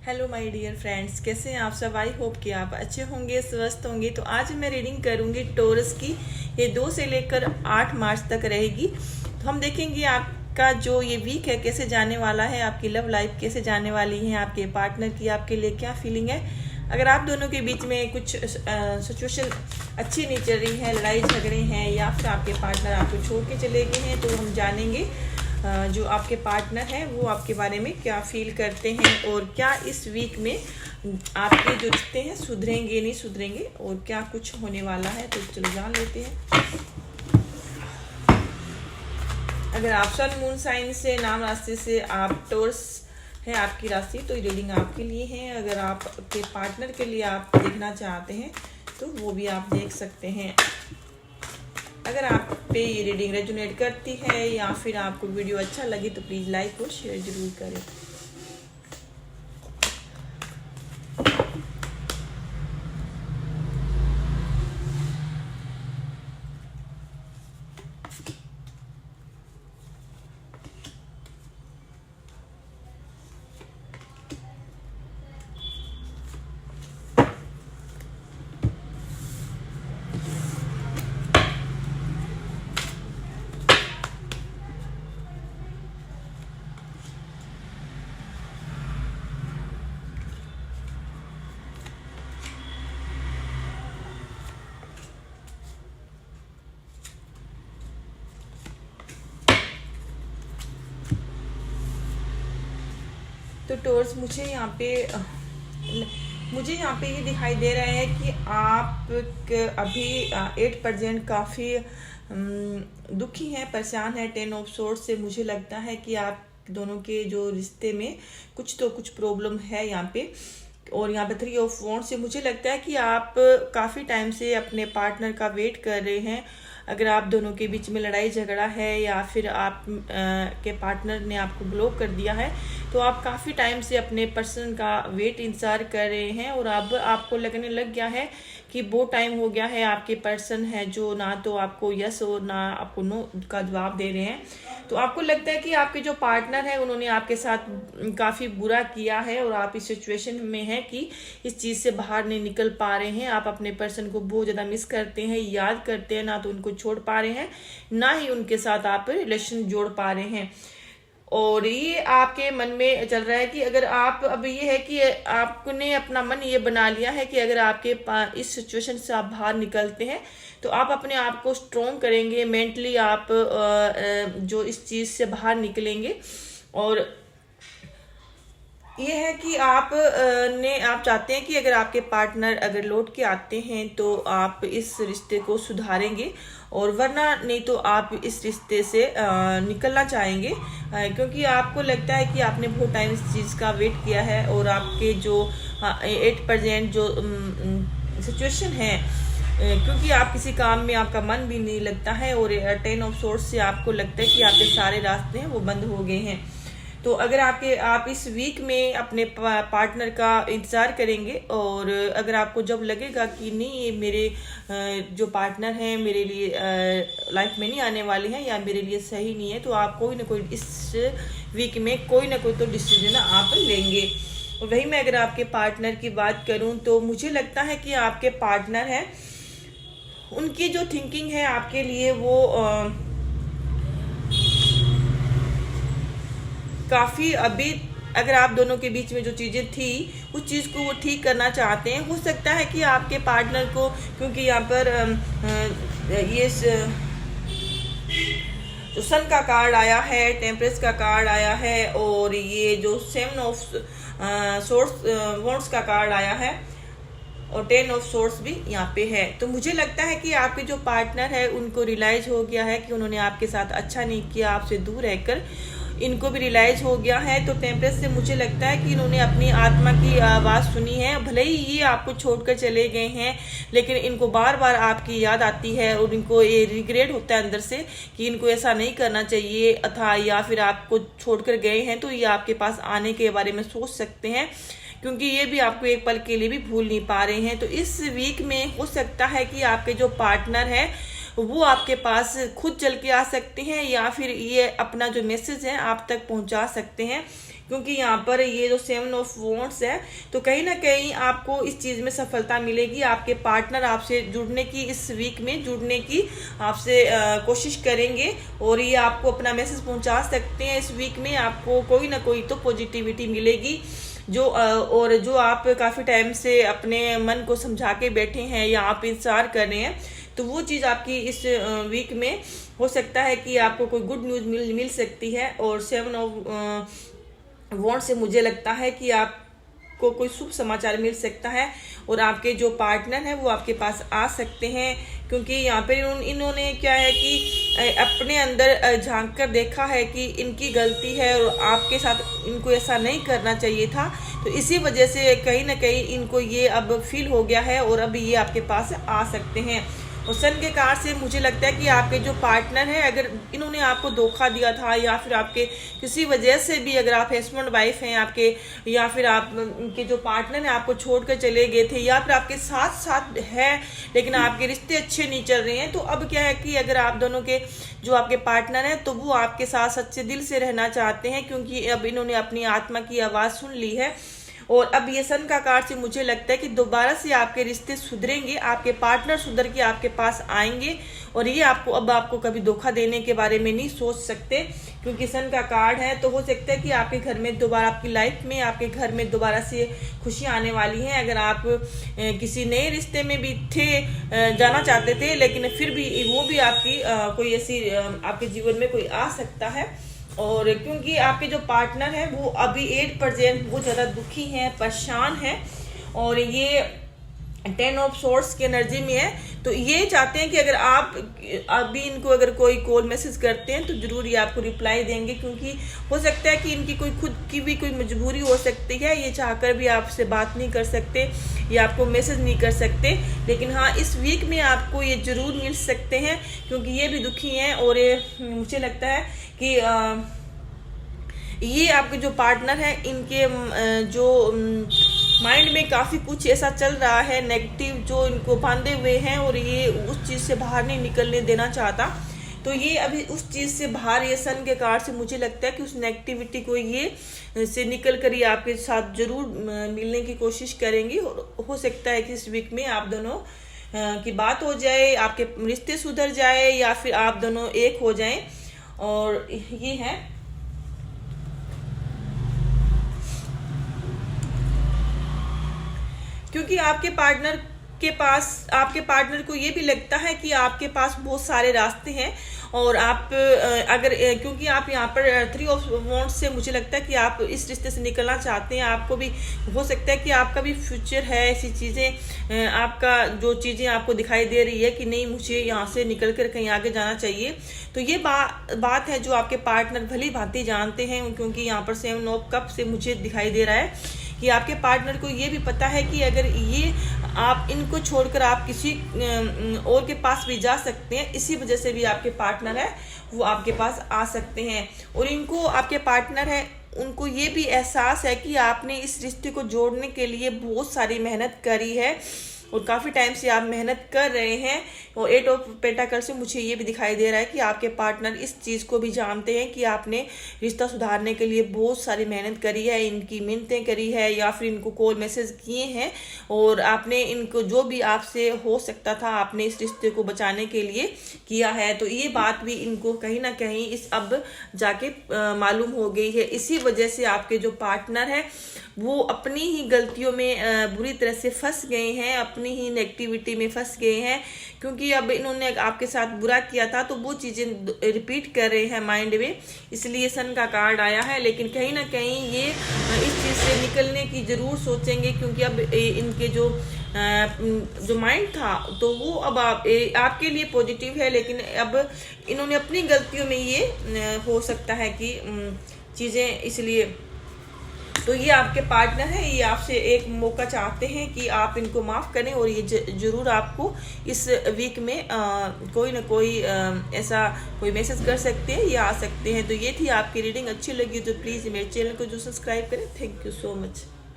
Hello my dear friends, कैसे हैं आप सब। आई होप कि आप अच्छे होंगे, स्वस्थ होंगे। तो आज मैं रीडिंग करूंगी टॉरस की। ये 2 से लेकर 8 मार्च तक रहेगी। तो हम देखेंगे आपका जो ये वीक है कैसे जाने वाला है, आपकी लव लाइफ कैसे जाने वाली है, आपके पार्टनर की आपके लिए क्या फीलिंग है। अगर आप दोनों के बीच में कुछ सिचुएशन अच्छी नहीं चल रही है, लड़ाई झगड़े हैं या फिर आपके पार्टनर आपको छोड़ के चले गए हैं, तो हम जानेंगे जो आपके पार्टनर हैं वो आपके बारे में क्या फील करते हैं और क्या इस वीक में आपके जो रिश्ते हैं सुधरेंगे नहीं सुधरेंगे और क्या कुछ होने वाला है। तो चलो जान लेते हैं। अगर आप सन मून साइन से नाम राशि से आप टॉरस है आपकी राशि, तो ये रीडिंग आपके लिए है। अगर आपके पार्टनर के लिए आप देखना चाहते हैं तो वो भी आप देख सकते हैं। अगर आप पे ये रीडिंग रेजोनेट करती है या फिर आपको वीडियो अच्छा लगे तो प्लीज़ लाइक और शेयर जरूर करें। तो टॉरस मुझे यहाँ पे ये दिखाई दे रहा है कि आप अभी 8% काफ़ी दुखी हैं, परेशान हैं। 10 ऑफ सोर्स से मुझे लगता है कि आप दोनों के जो रिश्ते में कुछ प्रॉब्लम है यहाँ पे। और यहाँ पे 3 ऑफ वॉन्ड्स से मुझे लगता है कि आप काफ़ी टाइम से अपने पार्टनर का वेट कर रहे हैं। अगर आप दोनों के बीच में लड़ाई झगड़ा है या फिर आप के पार्टनर ने आपको ब्लॉक कर दिया है, तो आप काफ़ी टाइम से अपने पर्सन का वेट इंतज़ार कर रहे हैं और अब आपको लगने लग गया है कि बहुत टाइम हो गया है। आपके पर्सन है जो ना तो आपको यस और ना आपको नो का जवाब दे रहे हैं। तो आपको लगता है कि आपके जो पार्टनर है उन्होंने आपके साथ काफ़ी बुरा किया है और आप इस सिचुएशन में हैं कि इस चीज़ से बाहर नहीं निकल पा रहे हैं। आप अपने पर्सन को बहुत ज़्यादा मिस करते हैं, याद करते हैं, ना तो उनको छोड़ पा रहे हैं ना ही उनके साथ आप रिलेशन जोड़ पा रहे हैं। और ये आपके मन में चल रहा है कि अगर आप अब ये है कि आपने अपना मन ये बना लिया है कि अगर आपके इस सिचुएशन से आप बाहर निकलते हैं तो आप अपने आप को स्ट्रोंग करेंगे, मेंटली आप जो इस चीज़ से बाहर निकलेंगे। और ये है कि आप चाहते हैं कि अगर आपके पार्टनर अगर लौट के आते हैं तो आप इस रिश्ते को सुधारेंगे और वरना नहीं तो आप इस रिश्ते से निकलना चाहेंगे, क्योंकि आपको लगता है कि आपने बहुत टाइम इस चीज़ का वेट किया है और आपके जो 8% जो सिचुएशन है, क्योंकि आप किसी काम में आपका मन भी नहीं लगता है और 10 ऑफ सोर्स से आपको लगता है कि आपके सारे रास्ते हैं वो बंद हो गए हैं। तो अगर आप इस वीक में अपने पार्टनर का इंतज़ार करेंगे और अगर आपको जब लगेगा कि नहीं ये मेरे जो पार्टनर हैं मेरे लिए लाइफ में नहीं आने वाले हैं या मेरे लिए सही नहीं है, तो आप कोई ना कोई इस वीक में कोई ना कोई तो डिसीजन आप लेंगे। और वही मैं अगर आपके पार्टनर की बात करूं तो मुझे लगता है कि आपके पार्टनर हैं, उनकी जो थिंकिंग है आपके लिए वो काफ़ी अभी अगर आप दोनों के बीच में जो चीज़ें थी उस चीज़ को वो ठीक करना चाहते हैं। हो सकता है कि आपके पार्टनर को, क्योंकि यहाँ पर ये जो सन का कार्ड आया है, टेम्परेस का कार्ड आया है और ये जो 7 ऑफ वॉन्ड्स का कार्ड आया है और 10 ऑफ सोर्स भी यहाँ पे है। तो मुझे लगता है कि आपके जो पार्टनर है उनको रियलाइज हो गया है कि उन्होंने आपके साथ अच्छा नहीं किया, आपसे दूर रहकर इनको भी रियलाइज हो गया है। तो टेम्परेस से मुझे लगता है कि इन्होंने अपनी आत्मा की आवाज़ सुनी है। भले ही ये आपको छोड़कर चले गए हैं लेकिन इनको बार बार आपकी याद आती है और इनको ये रिग्रेट होता है अंदर से कि इनको ऐसा नहीं करना चाहिए था, या फिर आपको छोड़कर गए हैं तो ये आपके पास आने के बारे में सोच सकते हैं, क्योंकि ये भी आपको एक पल के लिए भी भूल नहीं पा रहे हैं। तो इस वीक में हो सकता है कि आपके जो पार्टनर है वो आपके पास खुद चल के आ सकते हैं या फिर ये अपना जो मैसेज है आप तक पहुंचा सकते हैं, क्योंकि यहाँ पर ये जो 7 ऑफ वॉन्ड्स है, तो कहीं ना कहीं आपको इस चीज़ में सफलता मिलेगी। आपके पार्टनर आपसे जुड़ने की, इस वीक में जुड़ने की आपसे कोशिश करेंगे और ये आपको अपना मैसेज पहुंचा सकते हैं। इस वीक में आपको कोई ना कोई तो पॉजिटिविटी मिलेगी, और जो आप काफ़ी टाइम से अपने मन को समझा के बैठे हैं या आप इंतजार कर रहे हैं, तो वो चीज़ आपकी इस वीक में हो सकता है कि आपको कोई गुड न्यूज़ मिल सकती है। और 7 ऑफ वॉन्ड से मुझे लगता है कि आपको कोई शुभ समाचार मिल सकता है और आपके जो पार्टनर हैं वो आपके पास आ सकते हैं, क्योंकि यहाँ पे इन्होंने क्या है कि अपने अंदर झांक कर देखा है कि इनकी गलती है और आपके साथ इनको ऐसा नहीं करना चाहिए था। तो इसी वजह से कहीं ना कहीं इनको ये अब फील हो गया है और अब ये आपके पास आ सकते हैं। और सन के कार्ड से मुझे लगता है कि आपके जो पार्टनर है, अगर इन्होंने आपको धोखा दिया था या फिर आपके किसी वजह से भी, अगर आप हस्बैंड वाइफ हैं आपके, या फिर आप उनके जो पार्टनर हैं आपको छोड़कर चले गए थे, या फिर आपके साथ साथ है लेकिन आपके रिश्ते अच्छे नहीं चल रहे हैं, तो अब क्या है कि अगर आप दोनों के जो आपके पार्टनर हैं तो वो आपके साथ सच्चे दिल से रहना चाहते हैं, क्योंकि अब इन्होंने अपनी आत्मा की आवाज़ सुन ली है। और अब ये सन का कार्ड से मुझे लगता है कि दोबारा से आपके रिश्ते सुधरेंगे, आपके पार्टनर सुधर के आपके पास आएंगे और ये आपको कभी धोखा देने के बारे में नहीं सोच सकते, क्योंकि सन का कार्ड है। तो हो सकता है कि आपके घर में दोबारा, आपकी लाइफ में आपके घर में दोबारा से खुशी आने वाली है। अगर आप किसी नए रिश्ते में भी थे, जाना चाहते थे, लेकिन फिर भी वो भी आपकी कोई ऐसी आपके जीवन में कोई आ सकता है। और क्योंकि आपके जो पार्टनर हैं वो अभी 8% बहुत ज़्यादा दुखी हैं, परेशान हैं, और ये 10 ऑफ सोर्स की एनर्जी में है। तो ये चाहते हैं कि अगर आप अभी इनको अगर कोई कॉल मैसेज करते हैं तो ज़रूर ये आपको रिप्लाई देंगे, क्योंकि हो सकता है कि इनकी कोई खुद की भी कोई मजबूरी हो सकती है, ये चाहकर भी आपसे बात नहीं कर सकते या आपको मैसेज नहीं कर सकते। लेकिन हाँ, इस वीक में आपको ये ज़रूर मिल सकते हैं, क्योंकि ये भी दुखी हैं। और मुझे लगता है कि ये आपके जो पार्टनर हैं, इनके जो माइंड में काफ़ी कुछ ऐसा चल रहा है नेगेटिव जो इनको बांधे हुए हैं, और ये उस चीज़ से बाहर नहीं निकलने देना चाहता। तो ये अभी उस चीज़ से बाहर, ये सन के कार्ड से मुझे लगता है कि उस नेगेटिविटी को ये से निकल कर ये आपके साथ ज़रूर मिलने की कोशिश करेंगी। और हो सकता है कि इस वीक में आप दोनों की बात हो जाए, आपके रिश्ते सुधर जाए, या फिर आप दोनों एक हो जाएं। और ये है क्योंकि आपके पार्टनर को ये भी लगता है कि आपके पास बहुत सारे रास्ते हैं, और आप अगर क्योंकि आप यहाँ पर 3 ऑफ वॉन्ड्स से मुझे लगता है कि आप इस रिश्ते से निकलना चाहते हैं। आपको भी हो सकता है कि आपका भी फ्यूचर है, ऐसी चीज़ें आपका जो चीज़ें आपको दिखाई दे रही है कि नहीं, मुझे यहाँ से निकल कर कहीं आगे जाना चाहिए। तो ये बात है जो आपके पार्टनर भली भांति जानते हैं, क्योंकि यहाँ पर 7 ऑफ कप से मुझे दिखाई दे रहा है कि आपके पार्टनर को ये भी पता है कि अगर ये आप इनको छोड़कर आप किसी और के पास भी जा सकते हैं, इसी वजह से भी आपके पार्टनर है वो आपके पास आ सकते हैं। और इनको, आपके पार्टनर है, उनको ये भी एहसास है कि आपने इस रिश्ते को जोड़ने के लिए बहुत सारी मेहनत करी है और काफ़ी टाइम से आप मेहनत कर रहे हैं। और 8 ऑफ पेंटाकल से मुझे ये भी दिखाई दे रहा है कि आपके पार्टनर इस चीज़ को भी जानते हैं कि आपने रिश्ता सुधारने के लिए बहुत सारी मेहनत करी है, इनकी मिन्नतें करी है, या फिर इनको कॉल मैसेज किए हैं, और आपने इनको जो भी आपसे हो सकता था आपने इस रिश्ते को बचाने के लिए किया है। तो ये बात भी इनको कहीं ना कहीं इस अब जाके मालूम हो गई है। इसी वजह से आपके जो पार्टनर है वो अपनी ही गलतियों में बुरी तरह से फंस गए हैं, अपनी ही नेगेटिविटी में फंस गए हैं, क्योंकि अब इन्होंने आपके साथ बुरा किया था तो वो चीज़ें रिपीट कर रहे हैं माइंड में, इसलिए सन का कार्ड आया है। लेकिन कहीं ना कहीं ये इस चीज़ से निकलने की ज़रूर सोचेंगे, क्योंकि अब इनके जो माइंड था तो वो अब आपके लिए पॉजिटिव है, लेकिन अब इन्होंने अपनी गलतियों में ये हो सकता है कि चीज़ें, इसलिए तो ये आपके पार्टनर है, ये आपसे एक मौका चाहते हैं कि आप इनको माफ़ करें, और ये ज़रूर आपको इस वीक में कोई ना कोई ऐसा कोई मैसेज कर सकते हैं या आ सकते हैं। तो ये थी आपकी रीडिंग। अच्छी लगी तो प्लीज़ मेरे चैनल को जो सब्सक्राइब करें। Thank you so much.